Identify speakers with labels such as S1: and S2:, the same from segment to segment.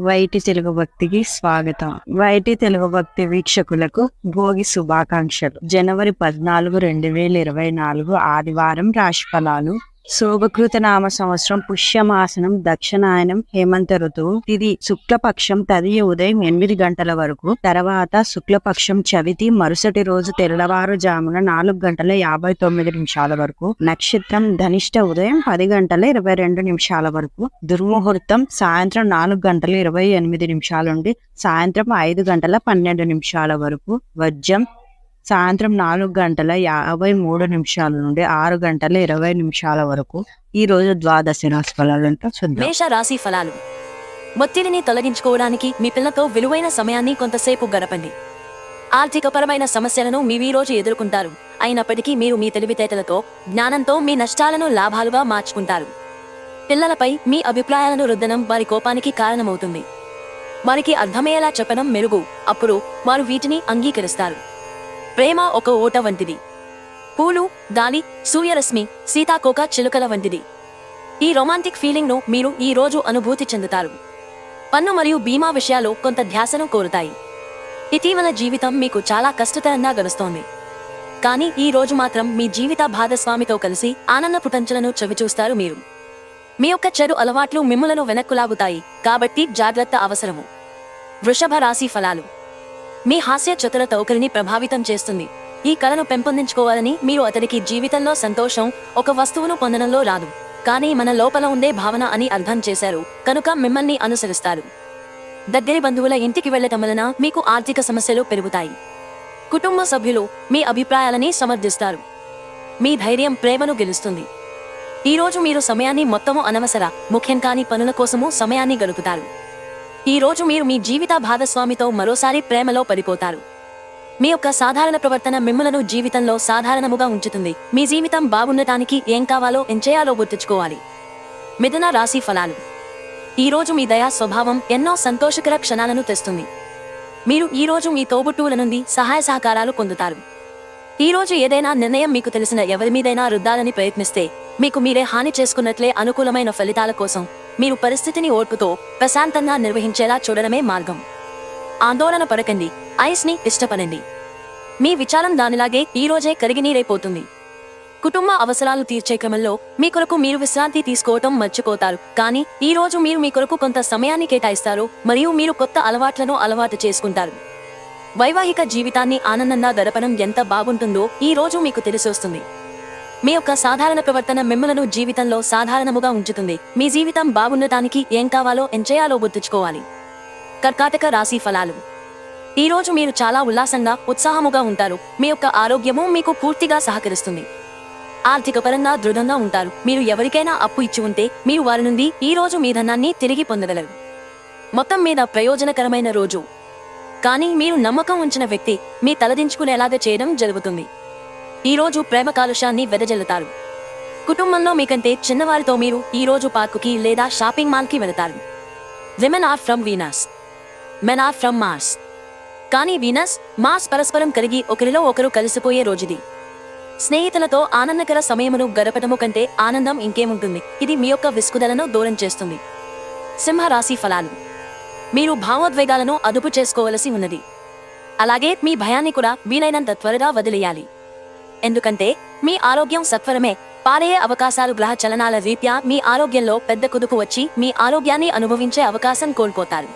S1: YT Telugu భక్తికి స్వాగతం. YT Telugu భక్తి వీక్షకులకు భోగి శుభాకాంక్షలు. జనవరి 14, 2024 ఆదివారం రాశి ఫలాలు. శోభకృత నామ సంవత్సరం పుష్యమాసనం దక్షిణాయనం హేమంత ఋతువు. తిది శుక్లపక్షం తదియ ఉదయం 8 గంటల వరకు. తర్వాత శుక్లపక్షం చవితి మరుసటి రోజు తెల్లవారుజామున 4 గంటల 59 నిమిషాల వరకు. నక్షత్రం ధనిష్ట ఉదయం 10 గంటల 22 నిమిషాల వరకు. దుర్ముహూర్తం సాయంత్రం 4 గంటల 28 నిమిషాల నుండి సాయంత్రం 5 గంటల 12 నిమిషాల వరకు. వర్జం సాయంత్రం 4 గంటల 53 నిమిషాల నుండి 6 గంటల 20 నిమిషాల వరకు. ఈ రోజు ద్వాదశ రాశి ఫలాలంటూ చూద్దాం.
S2: మేష రాశి ఫలాలు. ఒత్తిడిని తొలగించుకోవడానికి మీ పిల్లతో విలువైన సమయాన్ని కొంతసేపు గడపండి. ఆర్థికపరమైన సమస్యలను మీరు ఈ రోజు ఎదుర్కొంటారు. అయినప్పటికీ మీరు మీ తెలివితేటలతో, జ్ఞానంతో మీ నష్టాలను లాభాలుగా మార్చుకుంటారు. పిల్లలపై మీ అభిప్రాయాలను రుద్దడం వారి కోపానికి కారణమవుతుంది. వారికి అర్థమయ్యేలా చెప్పడం మెరుగు. అప్పుడు వారు వీటిని అంగీకరిస్తారు. ప్రేమ ఒక ఓట వంటిది. పూలు, గాలి, సూర్యరశ్మి, సీతాకోక చిలుకల వంటిది. ఈ రొమాంటిక్ ఫీలింగ్ ను మీరు ఈ రోజు అనుభూతి చెందుతారు. పన్ను మరియు బీమా విషయాలు కొంత ధ్యాసను కోరుతాయి. ఇటీవల జీవితం మీకు చాలా కష్టతరంగా గడుస్తోంది. కానీ ఈ రోజు మాత్రం మీ జీవిత భాగస్వామితో కలిసి ఆనందపు టంచులను చవిచూస్తారు. మీరు మీ యొక్క చెడు అలవాట్లు మిమ్ములను వెనక్కులాగుతాయి, కాబట్టి జాగ్రత్త అవసరము. వృషభ రాశి ఫలాలు. మీ హాస్య చతురత ఒకరిని ప్రభావితం చేస్తుంది. ఈ కళను పెంపొందించుకోవాలని మీరు అతడికి జీవితంలో సంతోషం ఒక వస్తువును పొందడంలో రాదు, కానీ మన లోపల ఉండే భావన అని అర్థం చేశారు కనుక మిమ్మల్ని అనుసరిస్తారు. దగ్గరి బంధువుల ఇంటికి వెళ్లటం వలన మీకు ఆర్థిక సమస్యలు పెరుగుతాయి. కుటుంబ సభ్యులు మీ అభిప్రాయాలని సమర్థిస్తారు. మీ ధైర్యం ప్రేమను గెలుస్తుంది. ఈ రోజు మీరు సమయాన్ని మొత్తము అనవసర, ముఖ్యం కాని పనుల కోసము సమయాన్ని గడుపుతారు. ఈ రోజు మీరు మీ జీవిత భాగస్వామితో మరోసారి ప్రేమలో పడిపోతారు. మీ యొక్క సాధారణ ప్రవర్తన మిమ్ములను జీవితంలో సాధారణముగా ఉంచుతుంది. మీ జీవితం బాగుండటానికి ఏం కావాలో ఏం చేయాలో గుర్తుంచుకోవాలి. మిథున రాశి ఫలాలు. ఈ రోజు మీ దయా స్వభావం ఎన్నో సంతోషకర క్షణాలను తెస్తుంది. మీరు ఈ రోజు మీ తోబుట్టువుల నుండి సహాయ సహకారాలు పొందుతారు. ఈ రోజు ఏదైనా నిర్ణయం మీకు తెలిసిన ఎవరి మీదైనా రుద్దాలని ప్రయత్నిస్తే మీకు మీరే హాని చేసుకున్నట్లే. అనుకూలమైన ఫలితాల కోసం మీరు పరిస్థితిని ఓర్పుతో ప్రశాంతంగా నిర్వహించేలా చూడడమే మార్గం. ఆందోళన పడకండి, ఐస్ ని ఇష్టపడండి. మీ విచారం దానిలాగే ఈ రోజే కరిగినీరైపోతుంది. కుటుంబ అవసరాలు తీర్చే క్రమంలో మీ కొరకు మీరు విశ్రాంతి తీసుకోవటం మర్చిపోతారు. కానీ ఈ రోజు మీరు మీ కొరకు కొంత సమయాన్ని కేటాయిస్తారు మరియు మీరు కొత్త అలవాట్లను అలవాటు చేసుకుంటారు. వైవాహిక జీవితాన్ని ఆనందంగా గడపడం ఎంత బాగుంటుందో ఈ రోజు మీకు తెలిసొస్తుంది. మీ యొక్క సాధారణ ప్రవర్తన మిమ్మలను జీవితంలో సాధారణముగా ఉంచుతుంది. మీ జీవితం బాగుండటానికి ఏం కావాలో ఏం చేయాలో గుర్తుంచుకోవాలి. కర్కాటక రాశి ఫలాలు. ఈ రోజు మీరు చాలా ఉల్లాసంగా, ఉత్సాహముగా ఉంటారు. మీ యొక్క ఆరోగ్యము మీకు పూర్తిగా సహకరిస్తుంది. ఆర్థిక పరంగా దృఢంగా ఉంటారు. మీరు ఎవరికైనా అప్పు ఇచ్చి ఉంటే మీరు వారి నుండి ఈ రోజు మీ ధనాన్ని తిరిగి పొందగలరు. మొత్తం మీద ప్రయోజనకరమైన రోజు. కానీ మీరు నమ్మకం ఉంచిన వ్యక్తి మీ తలదించుకునేలాగా చేయడం జరుగుతుంది. ఈ రోజు ప్రేమ కాలుష్యాన్ని వెదజల్లుతారు. కుటుంబంలో మీకంటే చిన్నవారితో మీరు ఈ రోజు పార్కుకి లేదా షాపింగ్ మాల్కి వెళతారు. Women are from Venus, men are from Mars. కానీ వీనస్, మార్స్ పరస్పరం కలిగి ఒకరిలో ఒకరు కలిసిపోయే రోజుది. స్నేహితులతో ఆనందకర సమయమును గడపటము కంటే ఆనందం ఇంకేముంటుంది. ఇది మీ యొక్క విసుగుదలను దూరం చేస్తుంది. సింహ రాశి ఫలాలు. మీరు భావోద్వేగాలను అదుపు చేసుకోవలసి ఉన్నది. అలాగే మీ భయాన్ని కూడా వీలైనంత త్వరగా వదిలేయాలి. ఎందుకంటే మీ ఆరోగ్యం సత్వరమే పారయ్యే అవకాశాలు. గ్రహ చలనాల రీత్యా మీ ఆరోగ్యంలో పెద్ద కుదుపు వచ్చి మీ ఆరోగ్యాన్ని అనుభవించే అవకాశం కోల్పోతారు.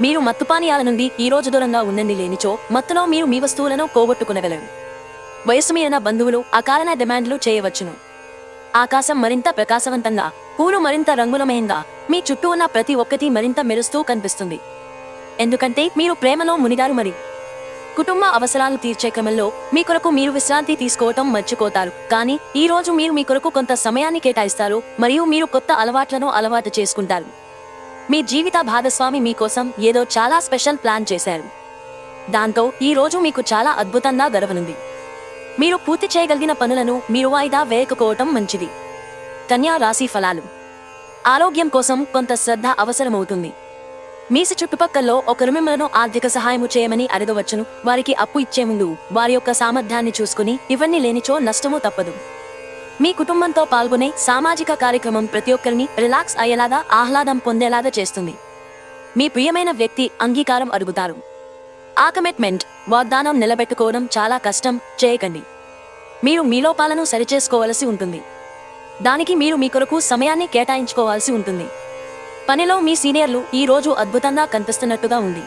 S2: మీరు మత్తుపానీయాల నుండి ఈ రోజు దూరంగా ఉండండి. లేనిచో మత్తులో మీరు మీ వస్తువులను పోగొట్టుకునగలరు. వయసు మీరిన బంధువులు అకారణ డిమాండ్లు చేయవచ్చును. ఆకాశం మరింత ప్రకాశవంతంగా, పూలు మరింత రంగులమయంగా, మీ చుట్టూ ఉన్న ప్రతి ఒక్కటి మరింత మెరుస్తూ కనిపిస్తుంది. ఎందుకంటే మీరు ప్రేమలో మునిగారు. మరి కుటుంబ అవసరాలు తీర్చే క్రమంలో మీ కొరకు మీరు విశ్రాంతి తీసుకోవటం మర్చిపోతారు. కానీ ఈ రోజు మీరు మీ కొరకు కొంత సమయాన్ని కేటాయిస్తారు మరియు మీరు కొత్త అలవాట్లను అలవాటు చేసుకుంటారు. మీ జీవిత భాగస్వామి మీకోసం ఏదో చాలా స్పెషల్ ప్లాన్ చేశారు. దాంతో ఈ రోజు మీకు చాలా అద్భుతంగా గడవనుంది. మీరు పూర్తి చేయగలిగిన పనులను మీరు వాయిదా వేయకపోవటం మంచిది. కన్యా రాశి ఫలాలు. ఆరోగ్యం కోసం కొంత శ్రద్ధ అవసరమవుతుంది. మీ చుట్టుపక్కల్లో ఒకరు మిమ్మల్ని ఆర్థిక సహాయము చేయమని అడగవచ్చును. వారికి అప్పు ఇచ్చే ముందు వారి యొక్క సామర్థ్యాన్ని చూసుకుని ఇవన్నీ లేనిచో నష్టము తప్పదు. మీ కుటుంబంతో పాల్గొనే సామాజిక కార్యక్రమం ప్రతి ఒక్కరిని రిలాక్స్ అయ్యేలాగా, ఆహ్లాదం పొందేలాగా చేస్తుంది. మీ ప్రియమైన వ్యక్తి అంగీకారం అడుగుతారు. ఆ కమిట్మెంట్, వాగ్దానం నిలబెట్టుకోవడం చాలా కష్టం. చేయకండి. మీరు మీ లోపాలను సరిచేసుకోవలసి ఉంటుంది. దానికి మీరు మీ కొరకు సమయాన్ని కేటాయించుకోవాల్సి ఉంటుంది. పనిలో మీ సీనియర్లు ఈ రోజు అద్భుతంగా కనిపిస్తున్నట్టుగా ఉంది.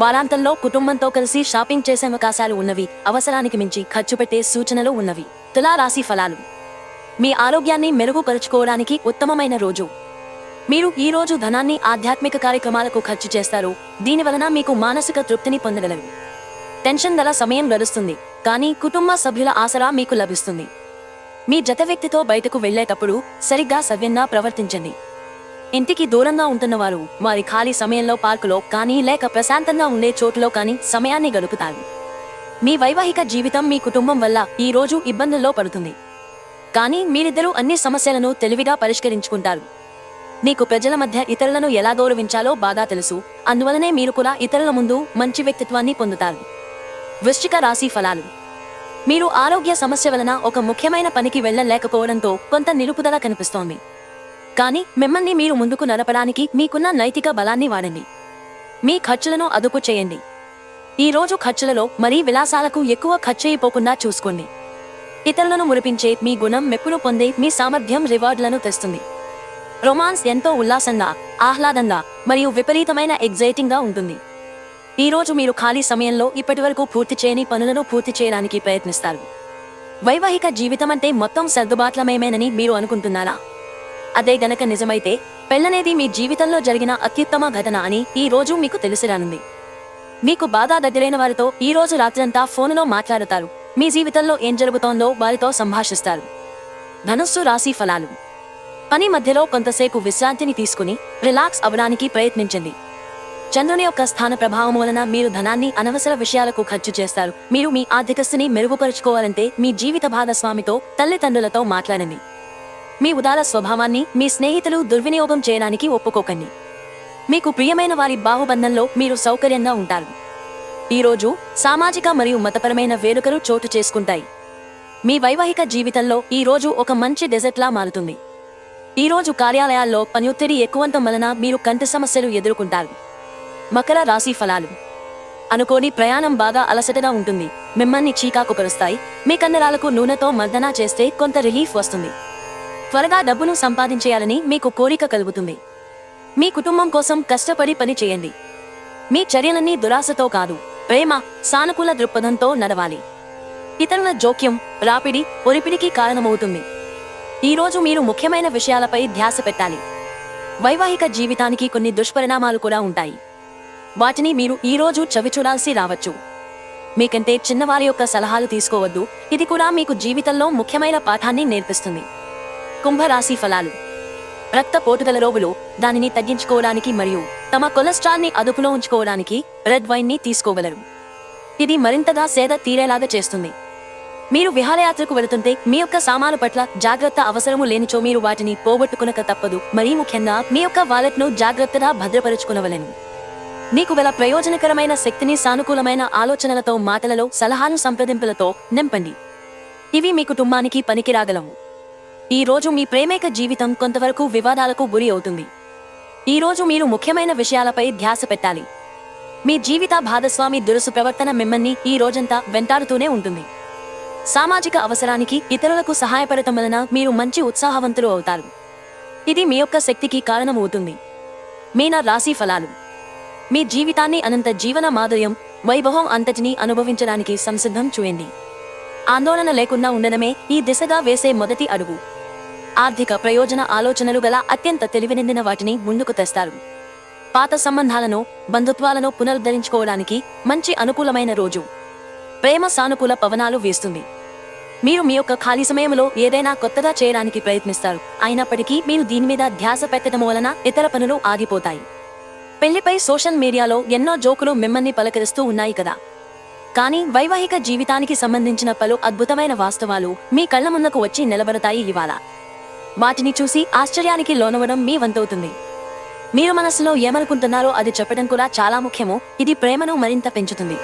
S2: వారాంతంలో కుటుంబంతో కలిసి షాపింగ్ చేసే అవకాశాలు ఉన్నవి. అవసరానికి మించి ఖర్చు పెట్టే సూచనలు ఉన్నవి. తులా రాశి ఫలాలు. మీ ఆరోగ్యాన్ని మెరుగుపరుచుకోవడానికి ఉత్తమమైన రోజు. మీరు ఈ రోజు ధనాన్ని ఆధ్యాత్మిక కార్యక్రమాలకు ఖర్చు చేస్తారు. దీనివలన మీకు మానసిక తృప్తిని పొందగలరు. టెన్షన్ గల సమయం గడుస్తుంది, కానీ కుటుంబ సభ్యుల ఆసరా మీకు లభిస్తుంది. మీ జత వ్యక్తితో బయటకు వెళ్లేటప్పుడు సరిగ్గా సవ్యంగా ప్రవర్తించండి. ఇంటికి దూరంగా ఉంటున్నవారు వారి ఖాళీ సమయంలో పార్కులో కానీ లేక ప్రశాంతంగా ఉండే చోటులో కానీ సమయాన్ని గడుపుతారు. మీ వైవాహిక జీవితం మీ కుటుంబం వల్ల ఈ రోజు ఇబ్బందుల్లో పడుతుంది, కానీ మీరిద్దరూ అన్ని సమస్యలను తెలివిగా పరిష్కరించుకుంటారు. నీకు ప్రజల మధ్య ఇతరులను ఎలా గౌరవించాలో బాగా తెలుసు. అందువలనే మీరు కూడా ఇతరుల ముందు మంచి వ్యక్తిత్వాన్ని పొందుతారు. వృశ్చిక రాశి ఫలాలు. మీరు ఆరోగ్య సమస్య వలన ఒక ముఖ్యమైన పనికి వెళ్ళలేకపోవడంతో కొంత నిలుపుదల కనిపిస్తోంది. కానీ మిమ్మల్ని మీరు ముందుకు నడపడానికి మీకున్న నైతిక బలాన్ని వాడండి. మీ ఖర్చులను అదుపు చేయండి. ఈ రోజు ఖర్చులలో మరీ విలాసాలకు ఎక్కువ ఖర్చయిపోకుండా చూసుకోండి. ఇతరులను మురిపించే మీ గుణం మెప్పును పొందే మీ సామర్థ్యం రివార్డులను తెస్తుంది. రొమాన్స్ ఎంతో ఉల్లాసంగా, ఆహ్లాదంగా మరియు విపరీతమైన ఎగ్జైటింగ్గా ఉంటుంది. ఈ రోజు మీరు ఖాళీ సమయంలో ఇప్పటివరకు పూర్తి చేయని పనులను పూర్తి చేయడానికి ప్రయత్నిస్తారు. వైవాహిక జీవితం అంటే మొత్తం సర్దుబాట్లమయమేనని మీరు అనుకుంటున్నారా? అదే గనక నిజమైతే పెళ్లనేది మీ జీవితంలో జరిగిన అత్యుత్తమ ఘటన అని ఈ రోజు మీకు తెలిసిరానుంది. మీకు బాగా దగ్గరైన వారితో ఈ రోజు రాత్రంతా ఫోనులో మాట్లాడతారు. మీ జీవితంలో ఏం జరుగుతోందో వారితో సంభాషిస్తారు. ధనుస్సు రాశి ఫలాలు. పని మధ్యలో కొంతసేపు విశ్రాంతిని తీసుకుని రిలాక్స్ అవ్వడానికి ప్రయత్నించండి. చంద్రుని యొక్క స్థాన ప్రభావం వలన మీరు ధనాన్ని అనవసర విషయాలకు ఖర్చు చేస్తారు. మీరు మీ ఆర్థిక స్థితిని మెరుగుపరుచుకోవాలంటే మీ జీవిత భాగస్వామితో, తల్లిదండ్రులతో మాట్లాడండి. మీ ఉదార స్వభావాన్ని మీ స్నేహితులు దుర్వినియోగం చేయడానికి ఒప్పుకోకండి. మీకు ప్రియమైన వారి బాహుబంధంలో మీరు సౌకర్యంగా ఉంటారు. ఈ రోజు సామాజిక మరియు మతపరమైన వేడుకలు చోటు చేసుకుంటాయి. మీ వైవాహిక జీవితంలో ఈ రోజు ఒక మంచి డెజర్ట్లా మారుతుంది. ఈ రోజు కార్యాలయాల్లో పని ఒత్తిడి ఎక్కువంతం వలన మీరు కంటి సమస్యలు ఎదుర్కొంటారు. మకర రాశి ఫలాలు. అనుకోని ప్రయాణం బాగా అలసటగా ఉంటుంది. మిమ్మల్ని చీకాకు పరుస్తాయి. మీ కండరాలకు నూనెతో మర్దన చేస్తే కొంత రిలీఫ్ వస్తుంది. త్వరగా డబ్బును సంపాదించేయాలని మీకు కోరిక కలుగుతుంది. మీ కుటుంబం కోసం కష్టపడి పని చేయండి. మీ చర్యలన్నీ దురాశతో కాదు, ప్రేమ, సానుకూల దృక్పథంతో నడవాలి. ఇతరుల జోక్యం, రాపిడి, ఒరిపిడికి కారణమవుతుంది. ఈ రోజు మీరు ముఖ్యమైన విషయాలపై ధ్యాస పెట్టాలి. వైవాహిక జీవితానికి కొన్ని దుష్పరిణామాలు కూడా ఉంటాయి. వాటిని మీరు ఈ రోజు చవిచూడాల్సి రావచ్చు. మీకంటే చిన్నవారి యొక్క సలహాలు తీసుకోవద్దు. ఇది కూడా మీకు జీవితంలో ముఖ్యమైన పాఠాన్ని నేర్పిస్తుంది. కుంభరాశి ఫలాలు. రక్తపోటుగల రోగులు దానిని తగ్గించుకోవడానికి మరియు తమ కొలెస్ట్రాల్ని అదుపులో ఉంచుకోవడానికి రెడ్ వైన్ ని తీసుకోగలరు. ఇది మరింతగా సేద తీరేలాగా చేస్తుంది. మీరు విహారయాత్రకు వెళుతుంటే మీ యొక్క సామాను పట్ల జాగ్రత్త అవసరము లేనిచో మీరు వాటిని పోగొట్టుకునక తప్పదు. మరీ ముఖ్యంగా మీ యొక్క వాలెట్ను జాగ్రత్తగా భద్రపరుచుకునవలెను. మీకు గల ప్రయోజనకరమైన శక్తిని సానుకూలమైన ఆలోచనలతో, మాటలలో, సలహాలు, సంప్రదింపులతో నింపండి. ఇవి మీ కుటుంబానికి పనికిరాగలవు. ఈ రోజు మీ ప్రేమేక జీవితం కొంతవరకు వివాదాలకు గురి అవుతుంది. ఈ రోజు మీరు ముఖ్యమైన విషయాలపై ధ్యాస పెట్టాలి. మీ జీవిత భాగస్వామి దురుసు ప్రవర్తన మిమ్మల్ని ఈ రోజంతా వెంటాడుతూనే ఉంటుంది. సామాజిక అవసరానికి ఇతరులకు సహాయపడటం వలన మీరు మంచి ఉత్సాహవంతులు అవుతారు. ఇది మీ యొక్క శక్తికి కారణమవుతుంది. మీన రాశి ఫలాలు. మీ జీవితాన్ని అనంత జీవన మాధుర్యం, వైభవం అంతటినీ అనుభవించడానికి సంసిద్ధం చూయండి. ఆందోళన లేకుండా ఉండడమే ఈ దిశగా వేసే మొదటి అడుగు. ఆర్థిక ప్రయోజన ఆలోచనలు గల అత్యంత తెలివినిందిన వాటిని ముందుకు తెస్తారు. పాత సంబంధాలను, బంధుత్వాలను పునరుద్ధరించుకోవడానికి మంచి అనుకూలమైన రోజు. ప్రేమ సానుకూల పవనాలు వీస్తుంది. మీరు మీ యొక్క ఖాళీ సమయంలో ఏదైనా కొత్తగా చేయడానికి ప్రయత్నిస్తారు. అయినప్పటికీ మీరు దీని మీద ధ్యాస పెట్టడం వలన ఇతర పనులు ఆగిపోతాయి. పెళ్లిపై సోషల్ మీడియాలో ఎన్నో జోకులు మిమ్మల్ని పలకరిస్తూ ఉన్నాయి కదా. కానీ వైవాహిక జీవితానికి సంబంధించిన పలు అద్భుతమైన వాస్తవాలు మీ కళ్ల ముందుకు వచ్చి నిలబడతాయి ఇవాళ. వాటిని చూసి ఆశ్చర్యానికి లోనవడం మీ వంతవుతుంది. మీరు మనసులో ఏమనుకుంటున్నారో అది చెప్పడం కూడా చాలా ముఖ్యము. ఇది ప్రేమను మరింత పెంచుతుంది.